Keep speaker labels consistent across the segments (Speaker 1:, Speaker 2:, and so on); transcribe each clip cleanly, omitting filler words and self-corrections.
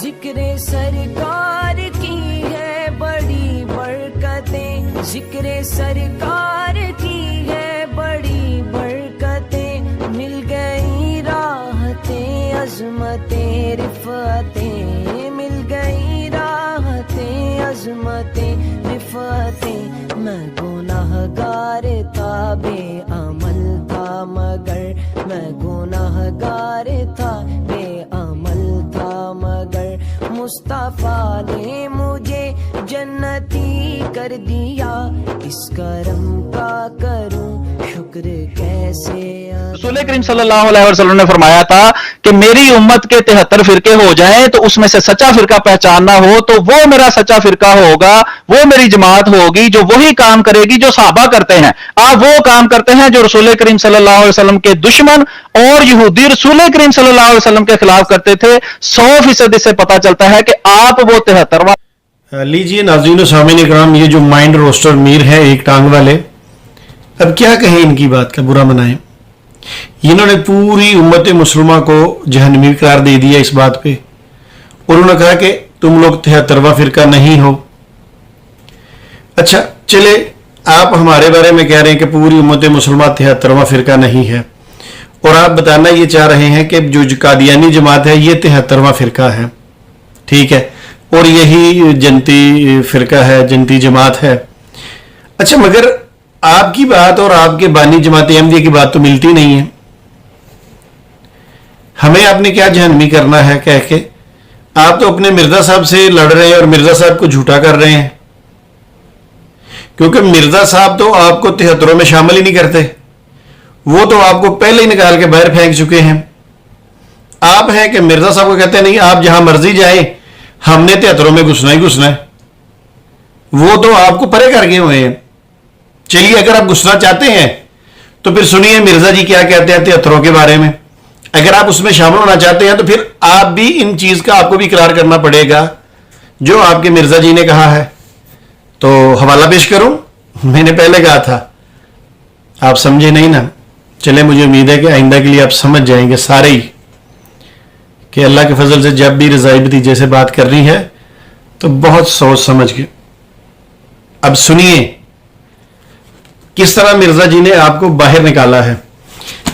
Speaker 1: ذکر سرکار کی ہے بڑی برکتیں، ذکر سرکار کی ہے بڑی برکتیں، مل گئی راحتیں عظمتیں رفعتیں، مل گئی راحتیں عظمتیں رفعتیں، میں گناہ گار تھا بے عمل تھا مگر، میں گناہ گار تھا بے عمل تھا مگر، مصطفیٰ نے مجھے جنتی کر دیا، اس کرم کا کروں شکر کیسے۔
Speaker 2: رسول کریم صلی اللہ علیہ وسلم نے فرمایا تھا کہ میری امت کے 73 فرقے ہو جائیں تو اس میں سے سچا فرقہ پہچاننا ہو تو وہ میرا سچا فرقہ ہوگا، وہ میری جماعت ہوگی جو وہی کام کرے گی جو صحابہ کرتے ہیں۔ آپ وہ کام کرتے ہیں جو رسول کریم صلی اللہ علیہ وسلم کے دشمن اور یہودی رسول کریم صلی اللہ علیہ وسلم کے خلاف کرتے تھے۔ 100% اس سے پتا چلتا ہے کہ آپ وہ 73واں۔
Speaker 3: لیجیے ناظرین و سامعین اکرام، یہ جو مائنڈ روسٹر میر ہیں ایک ٹانگ والے، اب کیا کہیں ان کی بات کا، برا منائیں۔ انہوں نے پوری امت مسلمہ کو جہنمی قرار دے دیا اس بات پہ، اور انہوں نے کہا کہ تم لوگ 73واں فرقہ نہیں ہو۔ اچھا چلے، آپ ہمارے بارے میں کہہ رہے ہیں کہ پوری امت مسلمہ 73واں فرقہ نہیں ہے، اور آپ بتانا یہ چاہ رہے ہیں کہ جو قادیانی جماعت ہے یہ 73واں فرقہ ہے، ٹھیک ہے، اور یہی جنتی فرقہ ہے، جنتی جماعت ہے۔ اچھا مگر آپ کی بات اور آپ کے بانی جماعت احمدیہ کی بات تو ملتی نہیں ہے۔ ہمیں آپ نے کیا جہنمی کرنا ہے کہہ کے؟ آپ تو اپنے مرزا صاحب سے لڑ رہے ہیں اور مرزا صاحب کو جھوٹا کر رہے ہیں، کیونکہ مرزا صاحب تو آپ کو 73 میں شامل ہی نہیں کرتے، وہ تو آپ کو پہلے ہی نکال کے باہر پھینک چکے ہیں۔ آپ ہیں کہ مرزا صاحب کو کہتے ہیں نہیں آپ جہاں مرضی جائیں، ہم نے 73 میں گھسنا ہی گھسنا ہے، وہ تو آپ کو پرے کر گئے ہوئے ہیں۔ چلیے اگر آپ گھسنا چاہتے ہیں تو پھر سنیے مرزا جی کیا کہتے ہیں 73 کے بارے میں۔ اگر آپ اس میں شامل ہونا چاہتے ہیں تو پھر آپ بھی ان چیز کا آپ کو بھی اقرار کرنا پڑے گا جو آپ کے مرزا جی نے کہا ہے۔ تو حوالہ پیش کروں، میں نے پہلے کہا تھا، آپ سمجھے نہیں نا۔ چلے مجھے امید ہے کہ آئندہ کے لیے آپ سمجھ جائیں گے سارے ہی کہ اللہ کے فضل سے جب بھی رضائی بھتیجے سے بات کر رہی ہے تو بہت سوچ سمجھ کے۔ اب سنیے کس طرح مرزا جی نے آپ کو باہر نکالا ہے۔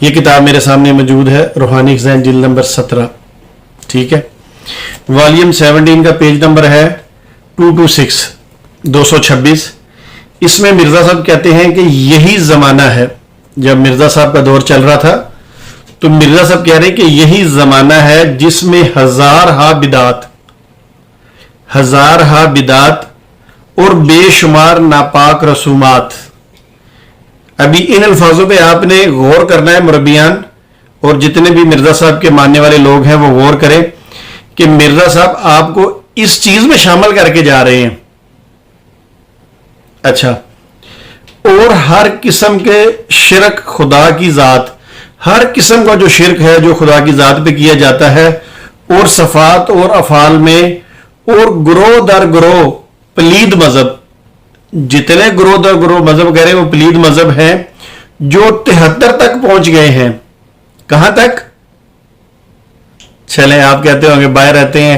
Speaker 3: یہ کتاب میرے سامنے موجود ہے، روحانی خزائن جلد نمبر 17، ٹھیک ہے، والیوم 17 کا پیج نمبر ہے 226 226۔ اس میں مرزا صاحب کہتے ہیں کہ یہی زمانہ ہے، جب مرزا صاحب کا دور چل رہا تھا تو مرزا صاحب کہہ رہے ہیں کہ یہی زمانہ ہے جس میں ہزارہا بدعات اور بے شمار ناپاک رسومات۔ ابھی ان الفاظوں پہ آپ نے غور کرنا ہے مربیان، اور جتنے بھی مرزا صاحب کے ماننے والے لوگ ہیں وہ غور کریں کہ مرزا صاحب آپ کو اس چیز میں شامل کر کے جا رہے ہیں۔ اچھا، اور ہر قسم کے شرک خدا کی ذات، ہر قسم کا جو شرک ہے جو خدا کی ذات پہ کیا جاتا ہے، اور صفات اور افعال میں، اور گروہ در گروہ پلید مذہب، جتنے گروہ در گروہ مذہب کہہ رہے ہیں وہ پلید مذہب ہیں جو 73 تک پہنچ گئے ہیں۔ کہاں تک؟ چلیں آپ کہتے ہوں گے باہر رہتے ہیں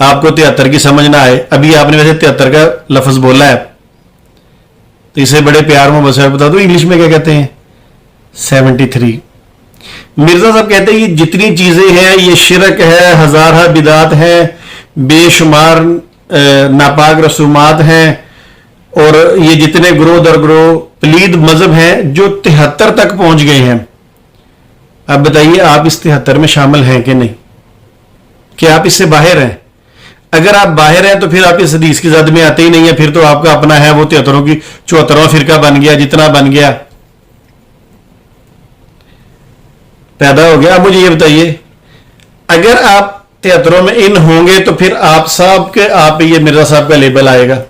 Speaker 3: آپ کو 73 کی سمجھ نہ آئے، ابھی آپ نے ویسے 73 کا لفظ بولا ہے تو اسے بڑے پیار میں بس بتا دو انگلش میں کیا کہتے ہیں، 73۔ مرزا صاحب کہتے ہیں یہ جتنی چیزیں ہیں یہ شرک ہے، ہزارہ بدعات ہیں، بے شمار ناپاک رسومات ہیں، اور یہ جتنے گروہ در گروہ پلید مذہب ہیں جو 73 تک پہنچ گئے ہیں۔ اب بتائیے آپ اس 73 میں شامل ہیں کہ نہیں، کہ آپ اس سے باہر ہیں؟ اگر آپ باہر ہیں تو پھر آپ اس حدیث کی زد میں آتے ہی نہیں ہیں، پھر تو آپ کا اپنا ہے وہ 73 کی 74واں فرقہ بن گیا، جتنا بن گیا پیدا ہو گیا۔ اب مجھے یہ بتائیے اگر آپ 73 میں ان ہوں گے تو پھر آپ صاحب کے آپ یہ مرزا صاحب کا لیبل آئے گا۔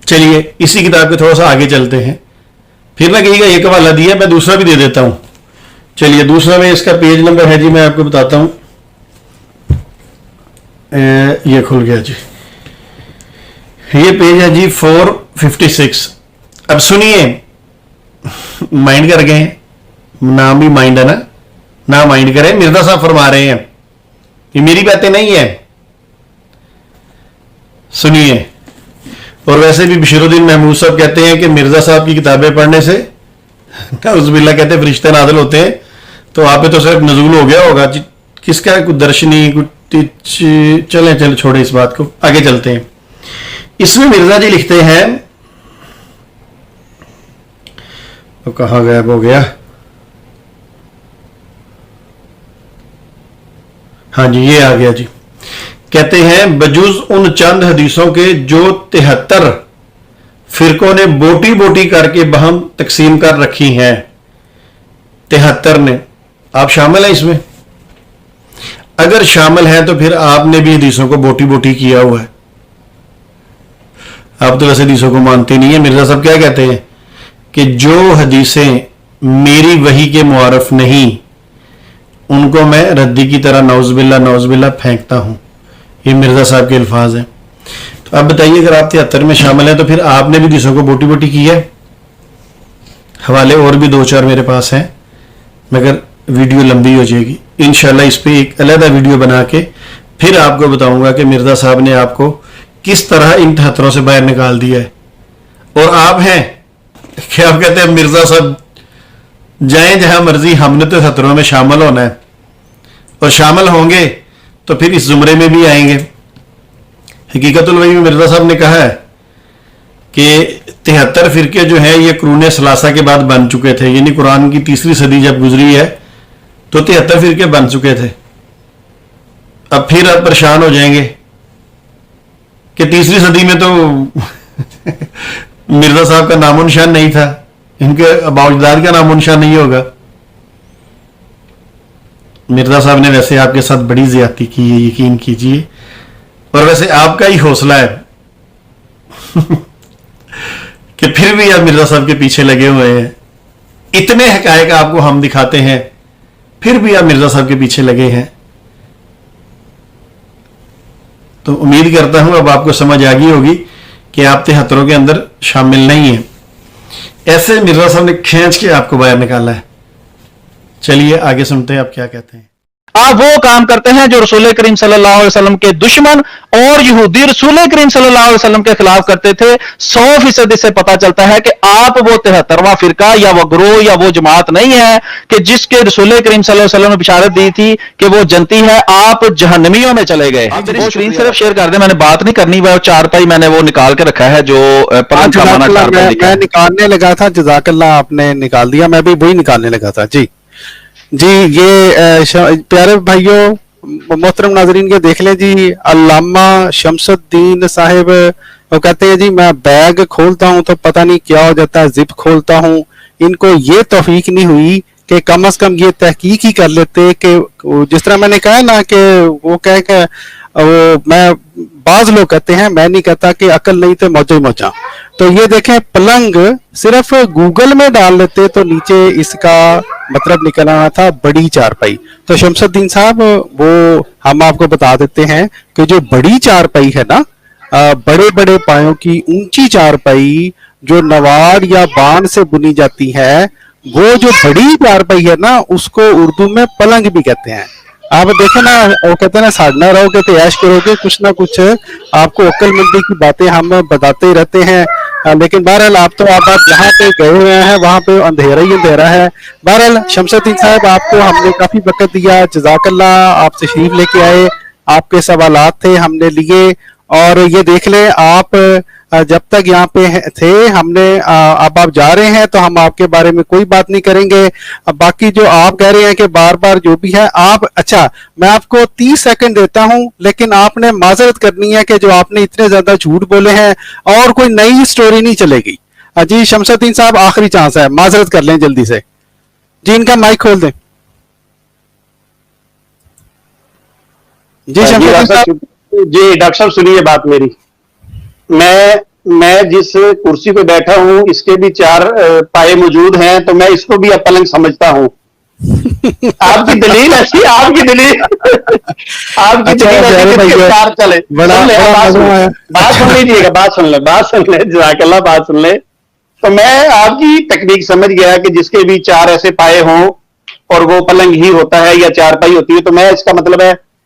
Speaker 3: چلیے اسی کتاب کے تھوڑا سا آگے چلتے ہیں، پھر نہ کہیے گا ایک حوالہ دیا، میں دوسرا بھی دے دیتا ہوں۔ چلیے دوسرا میں اس کا پیج نمبر ہے جی، میں آپ کو بتاتا ہوں، یہ کھل گیا جی، یہ پیج ہے جی 456۔ اب سنیے، مائنڈ کر گئے، نام بھی مائنڈ ہے نا، نہ مائنڈ کریں، مرزا صاحب فرما رہے ہیں یہ میری باتیں نہیں ہیں, سنیے. اور ویسے بھی بشیر الدین محمود صاحب کہتے ہیں کہ مرزا صاحب کی کتابیں پڑھنے سے نعوذ باللہ کہتے ہیں فرشتے نازل ہوتے ہیں, تو آپ پہ تو صرف نزول ہو گیا ہوگا. کس کا کوئی درشنی چلیں چھوڑیں اس بات کو, آگے چلتے ہیں. اس میں مرزا جی لکھتے ہیں, تو کہاں غائب ہو گیا, ہاں جی یہ آ گیا جی. کہتے ہیں بجز ان چند حدیثوں کے جو 73 فرقوں نے بوٹی بوٹی کر کے بہم تقسیم کر رکھی ہیں, 73 نے, آپ شامل ہیں اس میں؟ اگر شامل ہیں تو پھر آپ نے بھی حدیثوں کو بوٹی بوٹی کیا ہوا ہے. آپ تو ویسے حدیثوں کو مانتے نہیں ہیں. مرزا صاحب کیا کہتے ہیں کہ جو حدیثیں میری وحی کے معارف نہیں ان کو میں ردی کی طرح نعوذ باللہ پھینکتا ہوں. یہ مرزا صاحب کے الفاظ ہیں. تو آپ بتائیے اگر آپ 73 میں شامل ہیں تو پھر آپ نے بھی حدیثوں کو بوٹی بوٹی کی ہے. حوالے اور بھی 2-4 میرے پاس ہیں, مگر ویڈیو لمبی ہو جائے گی. انشاءاللہ اس پہ ایک علیحدہ ویڈیو بنا کے پھر آپ کو بتاؤں گا کہ مرزا صاحب نے آپ کو کس طرح ان 73 سے باہر نکال دیا ہے. اور آپ ہیں کہ آپ کہتے ہیں مرزا صاحب جائیں جہاں مرضی, ہم نے تو 73 میں شامل ہونا ہے, اور شامل ہوں گے تو پھر اس زمرے میں بھی آئیں گے. حقیقت الوحی میں مرزا صاحب نے کہا ہے کہ 73 فرقے جو ہیں یہ قرون ثلاثہ کے بعد بن چکے تھے, یعنی قرآن کی 3ری صدی جب گزری ہے تو 73 فرقے بن چکے تھے. اب پھر آپ پریشان ہو جائیں گے کہ 3ری صدی میں تو مرزا صاحب کا نام و نشان نہیں تھا, ان کے آباء و اجداد کا نام و نشان نہیں ہوگا. مرزا صاحب نے ویسے آپ کے ساتھ بڑی زیادتی کی ہے, یقین کیجئے, اور ویسے آپ کا ہی حوصلہ ہے کہ پھر بھی آپ مرزا صاحب کے پیچھے لگے ہوئے ہیں. اتنے حقائق آپ کو ہم دکھاتے ہیں پھر بھی آپ مرزا صاحب کے پیچھے لگے ہیں. تو امید کرتا ہوں اب آپ کو سمجھ آ گئی ہوگی کہ آپ 73 کے اندر شامل نہیں ہیں. ایسے مرزا صاحب نے کھینچ کے آپ کو باہر نکالا ہے. چلیے آگے سنتے ہیں آپ کیا کہتے ہیں.
Speaker 2: آپ وہ کام کرتے ہیں جو رسول کریم صلی اللہ علیہ وسلم کے دشمن اور یہودی رسول کریم صلی اللہ علیہ وسلم کے خلاف کرتے تھے. 100% اس سے پتا چلتا ہے کہ آپ وہ 73واں فرقہ یا وہ گروہ یا وہ جماعت نہیں ہے کہ جس کے رسول کریم صلی اللہ علیہ وسلم نے بشارت دی تھی کہ وہ جنتی ہے. آپ جہنمیوں میں چلے گئے. وہ اسکرین صرف شیئر کر دیں, میں نے بات نہیں کرنی, وہ 4 پائی میں نے وہ نکال کے رکھا ہے جو پلنگ کا معنی 4 پائی لکھا ہے.
Speaker 4: میں نکالنے لگا تھا, جزاک اللہ آپ نے نکال دیا, میں بھی وہی نکالنے لگا تھا. جی یہ پیارے بھائیوں محترم ناظرین کے دیکھ لیں جی, علامہ شمس الدین صاحب وہ کہتے ہیں جی میں بیگ کھولتا ہوں تو پتہ نہیں کیا ہو جاتا ہے, زپ کھولتا ہوں. ان کو یہ توفیق نہیں ہوئی کہ کم از کم یہ تحقیق ہی کر لیتے کہ جس طرح میں نے کہا نا کہ وہ کہے کہ میں بعض لوگ کہتے ہیں, میں نہیں کہتا کہ عقل نہیں تو موجہ موجہ. تو یہ دیکھیں پلنگ صرف گوگل میں ڈال لیتے تو نیچے اس کا مطلب نکل آنا تھا بڑی چارپائی. تو شمس الدین صاحب وہ ہم آپ کو بتا دیتے ہیں کہ جو بڑی چارپائی ہے نا, بڑے بڑے پایوں کی اونچی چارپائی جو نوار یا بان سے بنی جاتی ہے, وہ جو بڑی چارپائی ہے نا اس کو اردو میں پلنگ بھی کہتے ہیں. آپ دیکھیں نا, وہ کہتے ہیں نا ساڑھنا رہو گے تو عیش کرو گے, کچھ نہ کچھ آپ کو عقل مندی کی باتیں ہم بتاتے ہی رہتے ہیں. لیکن بہرحال آپ جہاں پہ گئے ہوئے ہیں وہاں پہ اندھیرا ہی اندھیرا ہے. بہرحال شمس الدین صاحب آپ کو ہم نے کافی وقت دیا, جزاک اللہ, آپ تشریف لے کے آئے, آپ کے سوالات تھے ہم نے لیے. اور یہ دیکھ لیں آپ جب تک یہاں پہ تھے ہم نے, اب آپ جا رہے ہیں تو ہم آپ کے بارے میں کوئی بات نہیں کریں گے. باقی جو آپ کہہ رہے ہیں کہ بار بار جو بھی ہے آپ, اچھا میں آپ کو 30 سیکنڈ دیتا ہوں, لیکن آپ نے معذرت کرنی ہے کہ جو آپ نے اتنے زیادہ جھوٹ بولے ہیں اور کوئی نئی سٹوری نہیں چلے گی. جی شمس الدین صاحب آخری چانس ہے, معذرت کر لیں جلدی سے. جی ان کا مائک کھول دیں. جی شمس الدین صاحب.
Speaker 5: جی ڈاکٹر صاحب سنیے بات میری. میں جس کرسی پہ بیٹھا ہوں اس کے بھی 4 پائے موجود ہیں, تو میں اس کو بھی پلنگ سمجھتا ہوں. آپ کی دلیل ایسی, آپ کی دلیل چلے بات سن لیجیے گا, بات سن لیں جزاک اللہ, بات سن لیں. تو میں آپ کی ٹیکنیک سمجھ گیا کہ جس کے بھی 4 ایسے پائے ہوں اور وہ پلنگ ہی ہوتا ہے یا 4 پائی ہوتی ہے, تو میں اس کا مطلب ہے